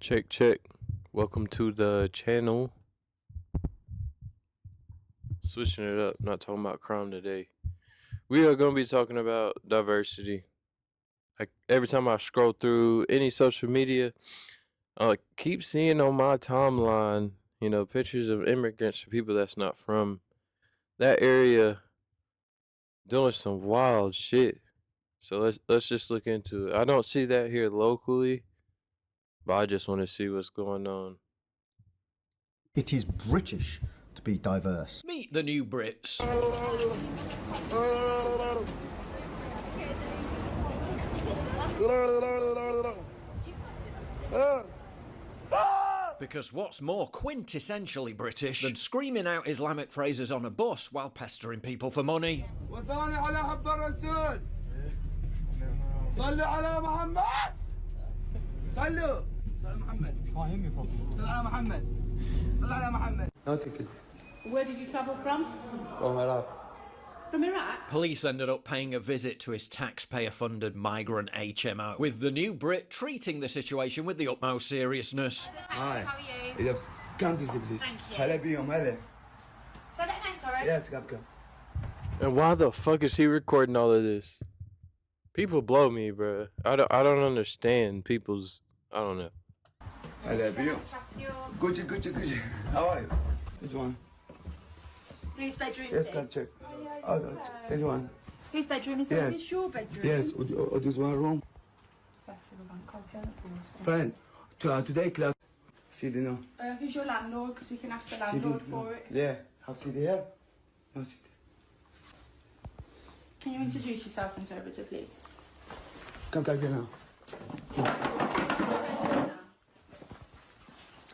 Check, check. Welcome to the channel. Switching it up, not talking about crime today. We are going to be talking about diversity. Like every time I scroll through any social media, I keep seeing on my timeline, pictures of immigrants or people that's not from that area doing some wild shit. So let's just look into it. I don't see that here locally, but I just want to see what's going on. It is British to be diverse. Meet the new Brits. Because what's more quintessentially British than screaming out Islamic phrases on a bus while pestering people for money? Where did you travel from? From Iraq? Police ended up paying a visit to his taxpayer-funded migrant HMO, with the new Brit treating the situation with the utmost seriousness. Hi. How are you? إذا كم تنزل بليز. Thank you. هلا بيهم هلا. Say that again, sorry. Yes, come. And why the fuck is he recording all of this? People blow me, bro. I don't understand people's. I don't know. هلا بيهم. Good. How are you? This one. Whose bedroom Yes, is come this? check. Oh, this one. Whose bedroom is this? Yes. Is this your bedroom? Yes, this one room. Friend, today class. See the no. Who's your landlord? Because we can ask the See the landlord no. for it. Yeah. Have see the here? No, see the. Can you introduce yourself, interpreter, please? Come now.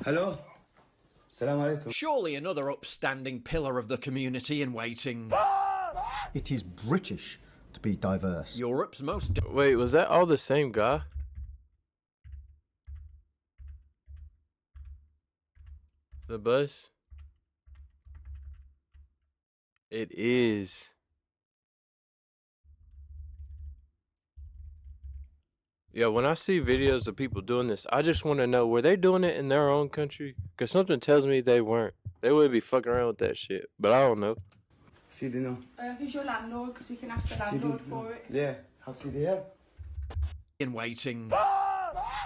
Hello. Salam alaikum. Surely another upstanding pillar of the community in waiting. It is British to be diverse. Europe's most... Wait, was that all the same guy? The bus? It is. Yeah, when I see videos of people doing this, I just want to know, were they doing it in their own country? Because something tells me they weren't. They wouldn't be fucking around with that shit. But I don't know. See the no. Who's your landlord? Because we can ask the See the landlord for it. Yeah. Have see the here? in waiting.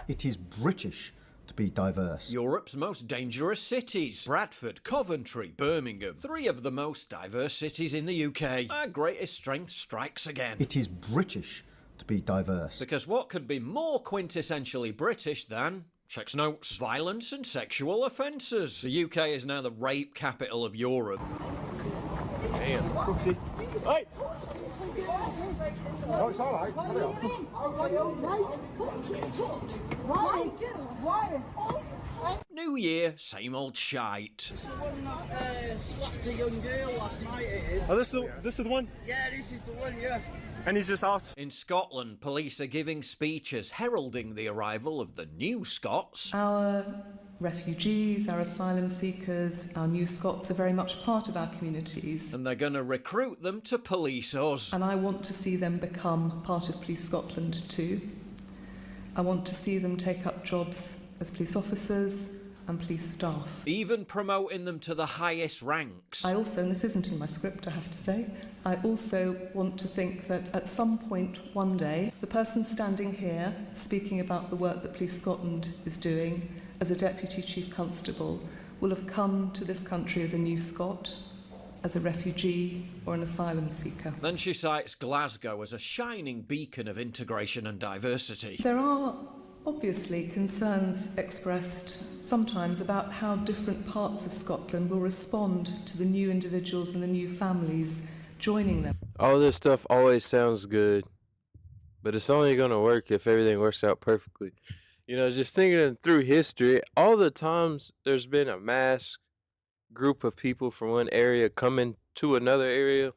It is British to be diverse. Europe's most dangerous cities. Bradford, Coventry, Birmingham. 3 of the most diverse cities in the UK. Our greatest strength strikes again. It is British to be diverse. Because what could be more quintessentially British than... Checks notes. Violence and sexual offences. The UK is now the rape capital of Europe. Damn. No, it's all right. Carry on. New year, same old shite. Slapped a young girl last night, it is. Oh, this is the one? Yeah, this is the one, yeah. And he's just out. In Scotland, police are giving speeches heralding the arrival of the new Scots. Our refugees, our asylum seekers, our new Scots are very much part of our communities. And they're going to recruit them to police us. And I want to see them become part of Police Scotland too. I want to see them take up jobs as police officers and police staff. Even promoting them to the highest ranks. I also, and this isn't in my script, I have to say, I also want to think that at some point one day, the person standing here speaking about the work that Police Scotland is doing as a Deputy Chief Constable will have come to this country as a new Scot, as a refugee or an asylum seeker. Then she cites Glasgow as a shining beacon of integration and diversity. There are obviously concerns expressed sometimes about how different parts of Scotland will respond to the new individuals and the new families joining them. All this stuff always sounds good, but it's only going to work if everything works out perfectly. Just thinking through history, all the times there's been a mass group of people from one area coming to another area,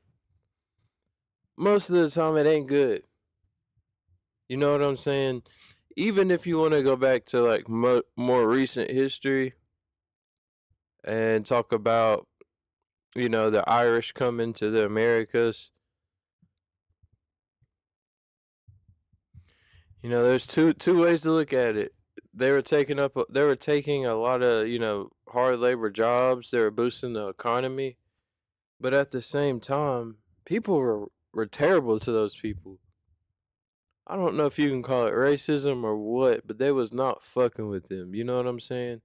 most of the time it ain't good. You know what I'm saying? Even if you want to go back to like more recent history and talk about, the Irish coming to the Americas, there's two ways to look at it. they were taking a lot of, hard labor jobs. They were boosting the economy. But at the same time, people were terrible to those people. I don't know if you can call it racism or what, but they was not fucking with them. You know what I'm saying?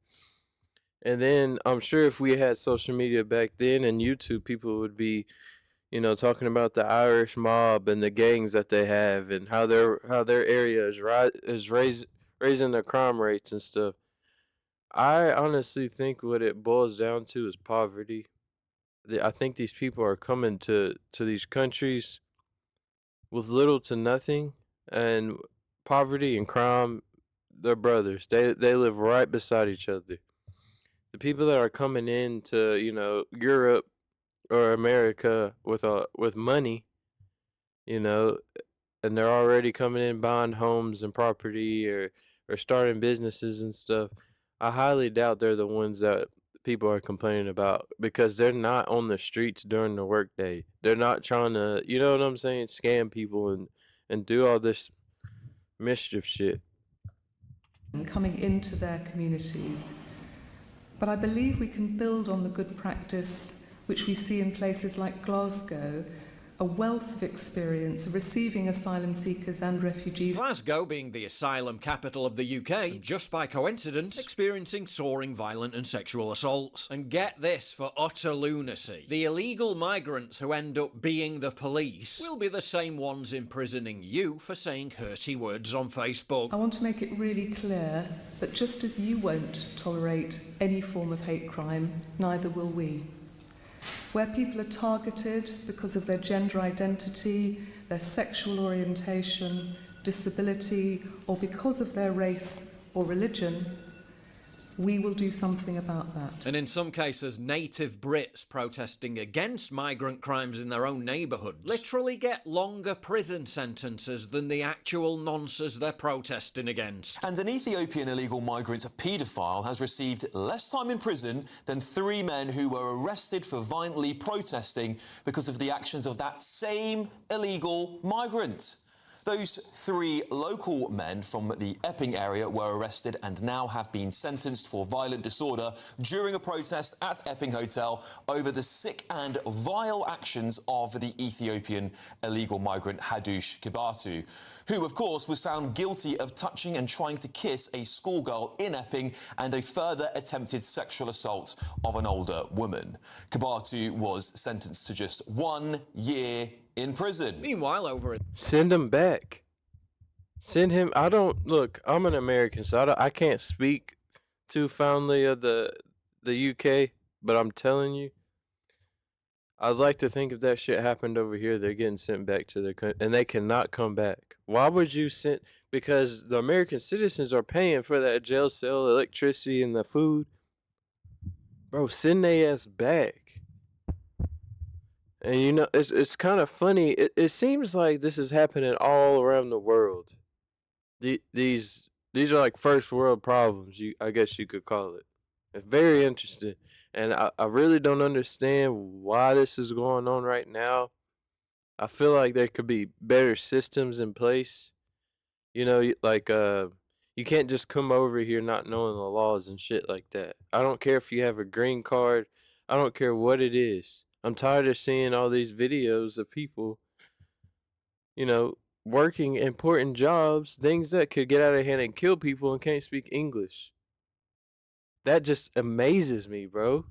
And then I'm sure if we had social media back then and YouTube, people would be, talking about the Irish mob and the gangs that they have and how their area is raising their crime rates and stuff. I honestly think what it boils down to is poverty. I think these people are coming to these countries with little to nothing, and poverty and crime, they're brothers. They live right beside each other. The people that are coming into, Europe or America with money, you know, and they're already coming in buying homes and property or starting businesses and stuff. I highly doubt they're the ones that people are complaining about because they're not on the streets during the workday. They're not trying to, you know what I'm saying, scam people and do all this mischief shit. Coming into their communities. But I believe we can build on the good practice which we see in places like Glasgow, a wealth of experience of receiving asylum seekers and refugees. Glasgow being the asylum capital of the UK, and just by coincidence, experiencing soaring violent and sexual assaults. And get this for utter lunacy. The illegal migrants who end up being the police will be the same ones imprisoning you for saying hurty words on Facebook. I want to make it really clear that just as you won't tolerate any form of hate crime, neither will we. Where people are targeted because of their gender identity, their sexual orientation, disability, or because of their race or religion, we will do something about that. And in some cases, native Brits protesting against migrant crimes in their own neighbourhoods literally get longer prison sentences than the actual nonces they're protesting against. And an Ethiopian illegal migrant paedophile has received less time in prison than 3 men who were arrested for violently protesting because of the actions of that same illegal migrant. Those 3 local men from the Epping area were arrested and now have been sentenced for violent disorder during a protest at Epping Hotel over the sick and vile actions of the Ethiopian illegal migrant Hadush Kibatu, who, of course, was found guilty of touching and trying to kiss a schoolgirl in Epping and a further attempted sexual assault of an older woman. Kibatu was sentenced to just 1 year in prison. Meanwhile, Send him back. Send him. I'm an American, so I can't speak too fondly of the UK, but I'm telling you, I'd like to think if that shit happened over here, they're getting sent back to their country, and they cannot come back. Why would you send? Because the American citizens are paying for that jail cell, electricity, and the food. Bro, send their ass back. And it's kind of funny. It seems like this is happening all around the world. These are like first world problems. I guess you could call it. It's very interesting, and I really don't understand why this is going on right now. I feel like there could be better systems in place. Like you can't just come over here not knowing the laws and shit like that. I don't care if you have a green card. I don't care what it is. I'm tired of seeing all these videos of people, working important jobs, things that could get out of hand and kill people and can't speak English. That just amazes me, bro.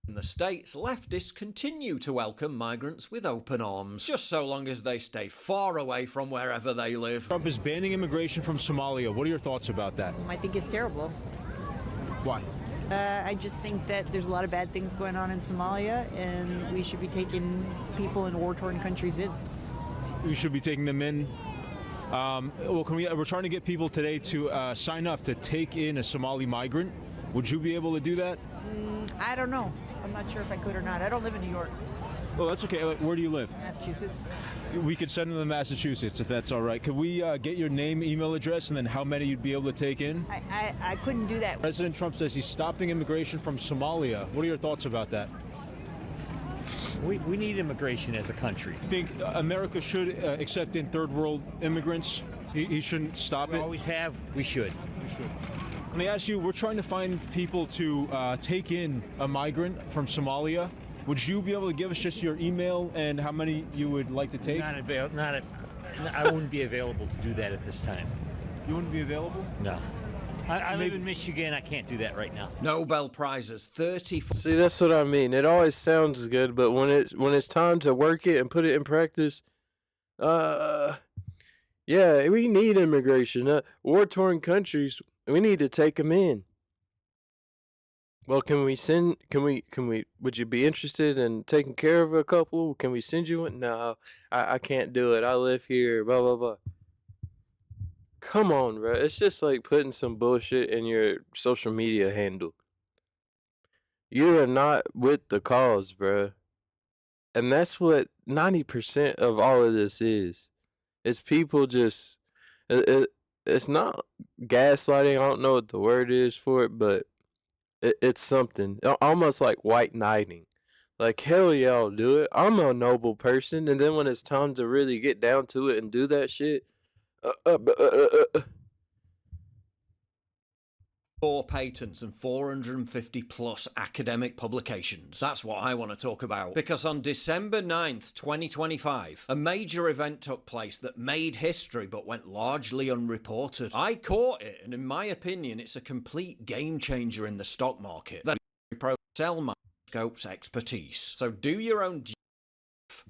in the States, leftists continue to welcome migrants with open arms, just so long as they stay far away from wherever they live. Trump is banning immigration from Somalia. What are your thoughts about that? I think it's terrible. Why? I just think that there's a lot of bad things going on in Somalia, and we should be taking people in war-torn countries in. We should be taking them in. We're trying to get people today to sign up to take in a Somali migrant. Would you be able to do that? I don't know. I'm not sure if I could or not. I don't live in New York. Well, that's okay. Where do you live? Massachusetts. We could send them to Massachusetts if that's all right. Could we get your name, email address, and then how many you'd be able to take in? I couldn't do that. President Trump says he's stopping immigration from Somalia. What are your thoughts about that? We need immigration as a country. I think America should accept in third world immigrants. He shouldn't stop it? Always have. We should. Let me ask you, we're trying to find people to take in a migrant from Somalia. Would you be able to give us just your email and how many you would like to take? I wouldn't be available to do that at this time. You wouldn't be available? No. I live in Michigan. I can't do that right now. Nobel Prizes, 34. See, that's what I mean. It always sounds good, but when it's time to work it and put it in practice, yeah, we need immigration. War-torn countries, we need to take them in. Well, would you be interested in taking care of a couple? Can we send you one? No, I can't do it. I live here, blah, blah, blah. Come on, bro. It's just like putting some bullshit in your social media handle. You are not with the cause, bro. And that's what 90% of all of this is. It's people just... it's not gaslighting. I don't know what the word is for it, but it's something. Almost like white knighting. Like, hell yeah, I'll do it. I'm a noble person. And then when it's time to really get down to it and do that shit... 4 patents and 450 plus academic publications. That's what I want to talk about. Because on December 9th, 2025, a major event took place that made history but went largely unreported. I caught it, and in my opinion, it's a complete game changer in the stock market. That pro sell microscopes expertise. So do your own.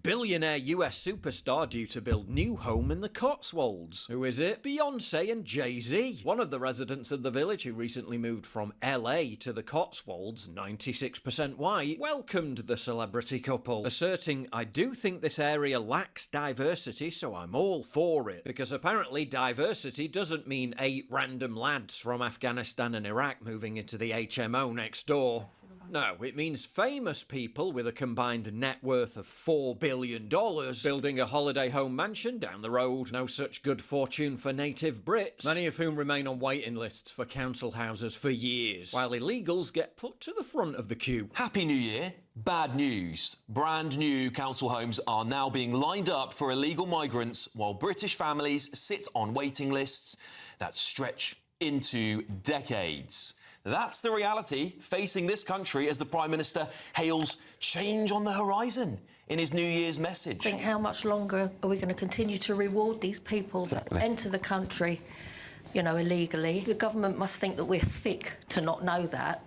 Billionaire US superstar due to build new home in the Cotswolds. Who is it? Beyonce and Jay-Z. One of the residents of the village who recently moved from LA to the Cotswolds, 96% white, welcomed the celebrity couple, asserting, "I do think this area lacks diversity, so I'm all for it." Because apparently diversity doesn't mean 8 random lads from Afghanistan and Iraq moving into the HMO next door. No, it means famous people with a combined net worth of $4 billion building a holiday home mansion down the road. No such good fortune for native Brits, many of whom remain on waiting lists for council houses for years, while illegals get put to the front of the queue. Happy New Year. Bad news. Brand new council homes are now being lined up for illegal migrants while British families sit on waiting lists that stretch into decades. That's the reality facing this country as the Prime Minister hails change on the horizon in his New Year's message. I think, how much longer are we going to continue to reward these people that enter the country, you know, illegally? The government must think that we're thick to not know that.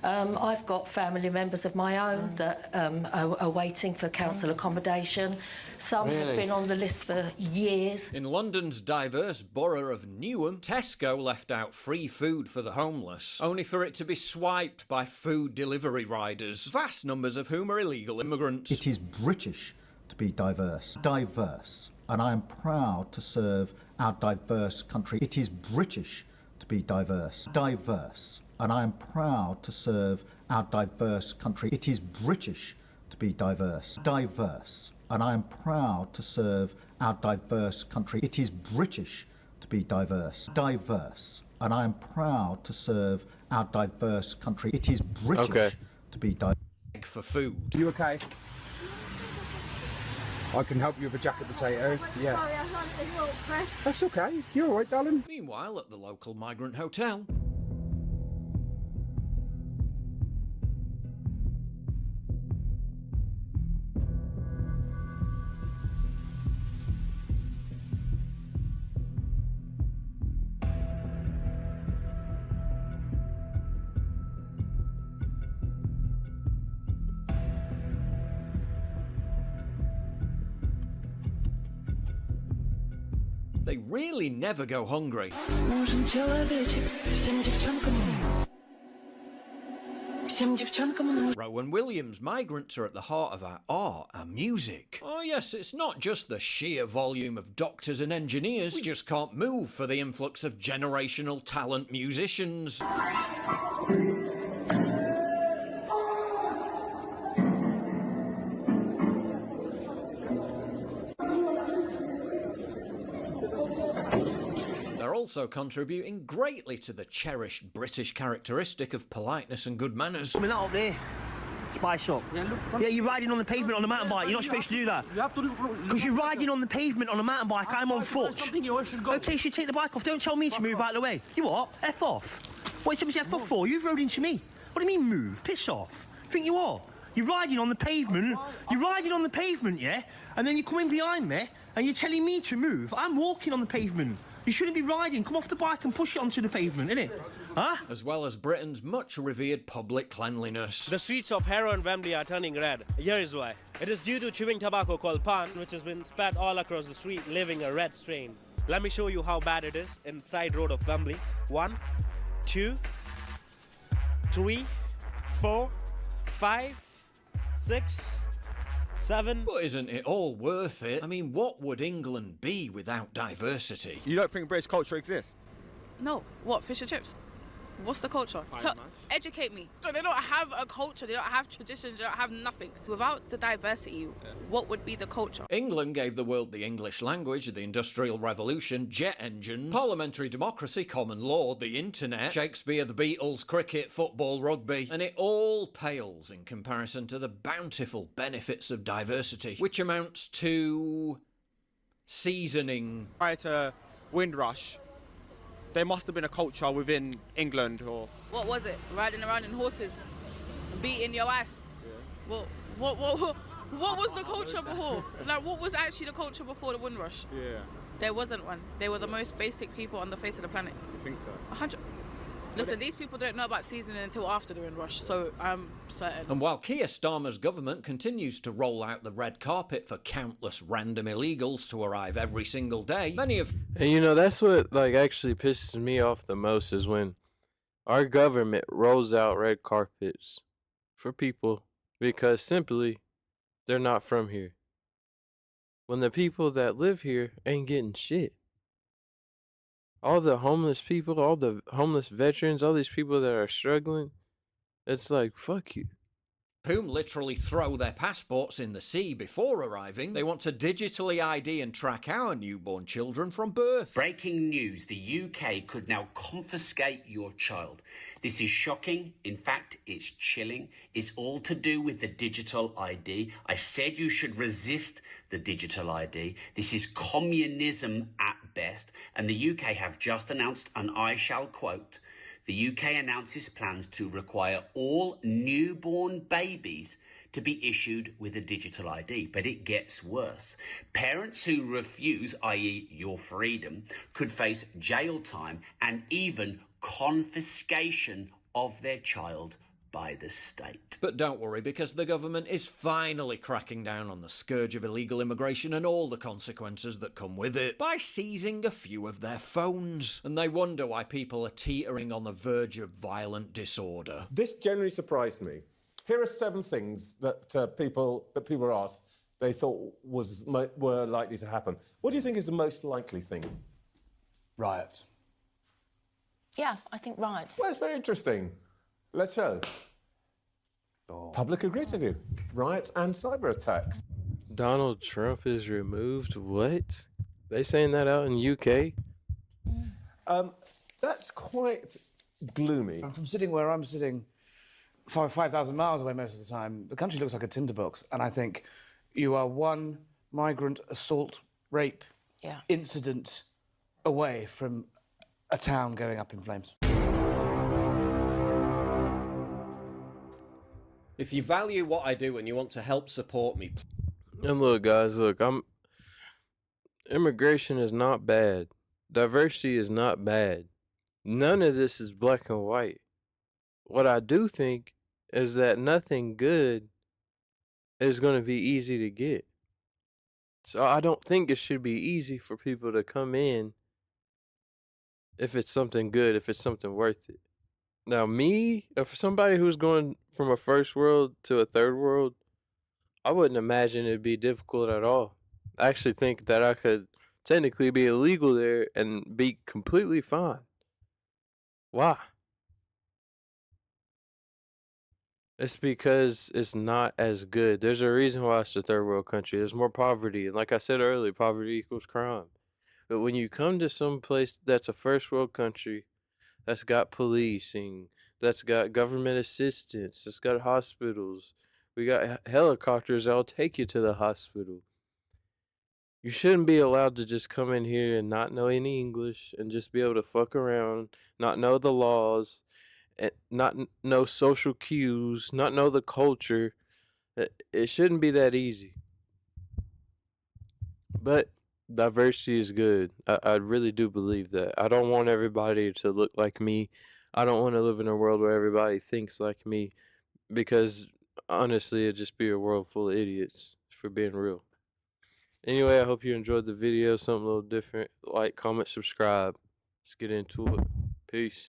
I've got family members of my own that are waiting for council accommodation. Some have been on the list for years. In London's diverse borough of Newham, Tesco left out free food for the homeless, only for it to be swiped by food delivery riders, vast numbers of whom are illegal immigrants. It is British to be diverse. Diverse. And I am proud to serve our diverse country. It is British to be diverse. Diverse. And I am proud to serve our diverse country. It is British to be diverse. Diverse. And I am proud to serve our diverse country. It is British to be diverse. Diverse. And I am proud to serve our diverse country. It is British to be diverse. For food. You okay? I can help you with a jacket potato. Yeah. Sorry, I can't take milk, Chris. That's okay. You're all right, darling. Meanwhile, at the local migrant hotel, they really never go hungry. Rowan Williams, migrants are at the heart of our art and music. Oh yes, it's not just the sheer volume of doctors and engineers. We just can't move for the influx of generational talent musicians. Also contributing greatly to the cherished British characteristic of politeness and good manners. Coming out there. Spy shop. Yeah, you're riding on the pavement on a mountain bike. You're not supposed to do that. You have to look for... Because you're riding on the pavement on a mountain bike. I'm on foot. Something you should go. Okay, so you take the bike off. Don't tell me to move out of the way. You what? F off. What is somebody F off for? You've rode into me. What do you mean move? Piss off. Think you are? You're riding on the pavement. You're riding on the pavement, yeah? And then you're coming behind me and you're telling me to move. I'm walking on the pavement. You shouldn't be riding. Come off the bike and push it onto the pavement, innit? Huh? As well as Britain's much revered public cleanliness. The streets of Harrow and Wembley are turning red. Here is why. It is due to chewing tobacco called pan, which has been spat all across the street, leaving a red stain. Let me show you how bad it is in side road of Wembley. 1, 2, 3, 4, 5, 6, 7. But isn't it all worth it? I mean, what would England be without diversity? You don't think British culture exists? No. What, fish and chips? What's the culture? Educate me. So they don't have a culture, they don't have traditions, they don't have nothing. Without the diversity, what would be the culture? England gave the world the English language, the Industrial Revolution, jet engines, parliamentary democracy, common law, the internet, Shakespeare, the Beatles, cricket, football, rugby, and it all pales in comparison to the bountiful benefits of diversity, which amounts to seasoning. Prior to Windrush, there must have been a culture within England, or... What was it? Riding around in horses? Beating your wife? Yeah. What was the culture before? Like, what was actually the culture before the Windrush? Yeah. There wasn't one. They were the most basic people on the face of the planet. You think so? 100. Listen, these people don't know about seasoning until after the Windrush, so I'm certain. And while Keir Starmer's government continues to roll out the red carpet for countless random illegals to arrive every single day, many of... And you know, that's what actually pisses me off the most is when our government rolls out red carpets for people because simply they're not from here. When the people that live here ain't getting shit. All the homeless people, all the homeless veterans, all these people that are struggling, it's like, fuck you. whom literally throw their passports in the sea before arriving. They want to digitally ID and track our newborn children from birth. Breaking news, the UK could now confiscate your child. This is shocking. In fact, it's chilling. It's all to do with the digital ID. I said you should resist the digital ID. This is communism at best. And the UK have just announced, and I shall quote, the UK announces plans to require all newborn babies to be issued with a digital ID. But it gets worse. Parents who refuse, i.e. your freedom, could face jail time and even confiscation of their child by the state. But don't worry, because the government is finally cracking down on the scourge of illegal immigration and all the consequences that come with it by seizing a few of their phones. And they wonder why people are teetering on the verge of violent disorder. This generally surprised me. Here are 7 things that people asked they thought were likely to happen. What do you think is the most likely thing? Riots. Yeah, I think riots. Well, it's very interesting. Let's show. Public agreed with you. Riots and cyber attacks. Donald Trump is removed? What? They saying that out in UK? That's quite gloomy. From sitting where I'm sitting, 5,000 miles away most of the time, the country looks like a tinderbox. And I think you are one migrant assault, rape incident away from a town going up in flames. If you value what I do and you want to help support me... And look, guys, immigration is not bad. Diversity is not bad. None of this is black and white. What I do think is that nothing good is going to be easy to get. So I don't think it should be easy for people to come in if it's something good, if it's something worth it. Now, for somebody who's going from a first world to a third world, I wouldn't imagine it'd be difficult at all. I actually think that I could technically be illegal there and be completely fine. Why? It's because it's not as good. There's a reason why it's a third world country. There's more poverty. And like I said earlier, poverty equals crime. But when you come to some place that's a first world country, that's got policing, that's got government assistance, that's got hospitals. We got helicopters that'll take you to the hospital. You shouldn't be allowed to just come in here and not know any English and just be able to fuck around, not know the laws, and not know social cues, not know the culture. It shouldn't be that easy. But diversity is good. I really do believe that. I don't want everybody to look like me. I don't want to live in a world where everybody thinks like me because honestly, it'd just be a world full of idiots, for being real. Anyway, I hope you enjoyed the video. Something a little different. Like, comment, subscribe. Let's get into it. Peace.